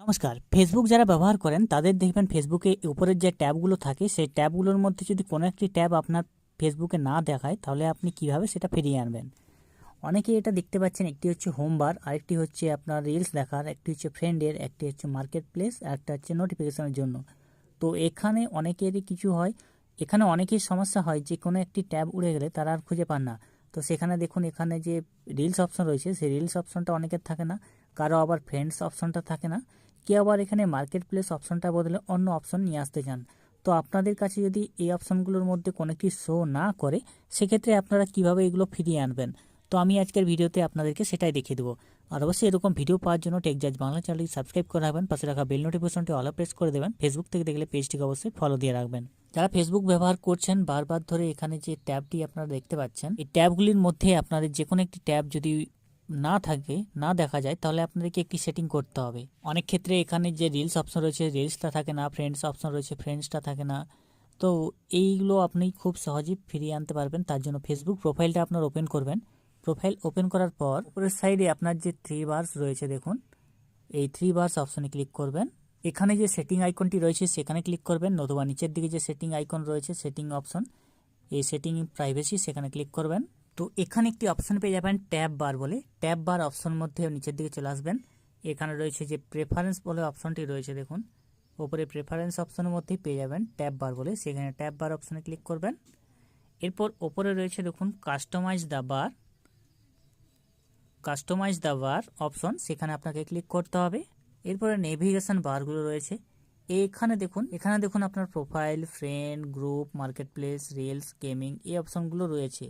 নমস্কার। ফেসবুক যারা ব্যবহার করেন তাদের দেখবেন ফেসবুকে উপরের যে ট্যাবগুলো থাকে সেই ট্যাবগুলোর মধ্যে যদি কোনো একটি ট্যাব আপনার ফেসবুকে না দেখায় তাহলে আপনি কিভাবে সেটা ফিরিয়ে আনবেন। অনেকে এটা দেখতে পাচ্ছেন, একটি হচ্ছে হোম বার, আরেকটি হচ্ছে আপনার রিলস দেখার, একটি হচ্ছে ফ্রেন্ডের, একটি হচ্ছে মার্কেট প্লেস, আর একটা হচ্ছে নোটিফিকেশনের জন্য। তো এখানে অনেকেরই কিছু হয়, এখানে অনেকের সমস্যা হয় যে কোনো একটি ট্যাব উড়ে গেলে তারা আর খুঁজে পান না। তো সেখানে দেখুন, এখানে যে রিলস অপশন রয়েছে সেই রিলস অপশনটা অনেকের থাকে না, কারো আবার ফ্রেন্ডস অপশনটা থাকে না, কেউ আবার এখানে মার্কেট প্লেস অপশনটা বদলে অন্য অপশন নিয়ে আসতে চান। তো আপনাদের কাছে যদি এই অপশনগুলোর মধ্যে কোনো একটি শো না করে, সেক্ষেত্রে আপনারা কিভাবে এগুলো ফিরিয়ে আনবেন, তো আমি আজকের ভিডিওতে আপনাদেরকে সেটাই দেখিয়ে দেবো। আর অবশ্যই এরকম ভিডিও পাওয়ার জন্য টেকজাজ বাংলা চ্যানেলটি সাবস্ক্রাইব করে রাখবেন, পাশে রাখা বেল নোটিফিকেশনটি অল প্রেস করে দেবেন। ফেসবুক থেকে দেখলে পেজটিকে অবশ্যই ফলো দিয়ে রাখবেন। যারা ফেসবুক ব্যবহার করছেন বারবার ধরে, এখানে যে ট্যাবটি আপনারা দেখতে পাচ্ছেন, এই ট্যাবগুলির মধ্যে আপনাদের যে কোনো একটি ট্যাব যদি না থাকে, না দেখা যায়, তাহলে আপনাদেরকে একটি সেটিং করতে হবে। অনেক ক্ষেত্রে এখানে যে রিলস অপশন রয়েছে রিলসটা থাকে না, ফ্রেন্ডস অপশন রয়েছে ফ্রেন্ডসটা থাকে না। তো এইগুলো আপনি খুব সহজেই ফিরিয়ে আনতে পারবেন। তার জন্য ফেসবুক প্রোফাইলটা আপনার ওপেন করবেন। প্রোফাইল ওপেন করার পর উপরের সাইডে আপনার যে থ্রি বার্স রয়েছে দেখুন, এই থ্রি বার্স অপশনে ক্লিক করবেন। এখানে যে সেটিং আইকনটি রয়েছে সেখানে ক্লিক করবেন, নতুবা নিচের দিকে যে সেটিং আইকন রয়েছে সেটিং অপশন, এই সেটিং প্রাইভেসি, সেখানে ক্লিক করবেন। তো এখানে একটি অপশন পেয়ে যাবেন ট্যাব বার বলে। ট্যাব বার অপশন মধ্যে নিচের দিকে চলে আসবেন। এখানে রয়েছে যে প্রেফারেন্স বলে অপশনটি রয়েছে দেখুন, ওপরে প্রেফারেন্স অপশনের মধ্যেই পেয়ে যাবেন ট্যাব বার বলে, সেখানে ট্যাব বার অপশনে ক্লিক করবেন। এরপর ওপরে রয়েছে দেখুন কাস্টমাইজ দ্য বার অপশন, সেখানে আপনাকে ক্লিক করতে হবে। এরপরে নেভিগেশন বারগুলো রয়েছে, এখানে দেখুন আপনার profile, friend, group, market place, reels, gaming, এই অপশনগুলো রয়েছে।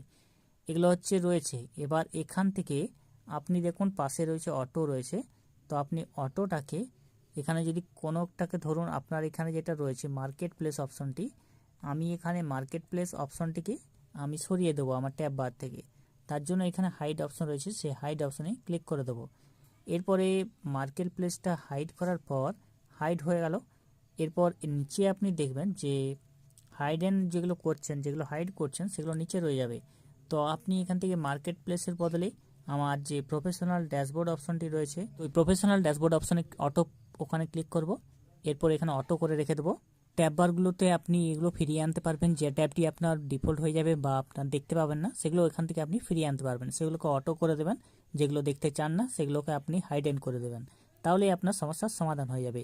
এবার এখান থেকে আপনি দেখুন পাশে রয়েছে অটো রয়েছে। তো আপনি অটোটাকে এখানে যদি কোনোটাকে ধরুন, আপনার এখানে যেটা রয়েছে মার্কেট প্লেস অপশনটি, আমি এখানে মার্কেট প্লেস অপশনটিকে আমি সরিয়ে দেবো আমার ট্যাব বার থেকে। তার জন্য এখানে হাইড অপশন রয়েছে, সেই হাইড অপশনে ক্লিক করে দেবো। এরপরে মার্কেট প্লেসটা হাইড করার পর হাইড হয়ে গেল। এরপর নিচে আপনি দেখবেন যে যেগুলো হাইড করছেন সেগুলো নিচে রয়ে যাবে। তো আপনি এখান থেকে মার্কেট প্লেসের বদলে আমার যে প্রফেশনাল ড্যাশবোর্ড অপশনটি রয়েছে, ওই প্রফেশনাল ড্যাশবোর্ড অপশনে ওখানে ক্লিক করব। এরপর এখানে অটো করে রেখে দেবো। ট্যাব বারগুলোতে আপনি এগুলো ফিরিয়ে আনতে পারবেন। যে ট্যাবটি আপনার ডিফল্ট হয়ে যাবে বা আপনার দেখতে পাবেন না, সেগুলো এখান থেকে আপনি ফিরিয়ে আনতে পারবেন। সেগুলোকে অটো করে দেবেন, যেগুলো দেখতে চান না সেগুলোকে আপনি হাইড করে দেবেন। তাহলেই আপনার সমস্যার সমাধান হয়ে যাবে।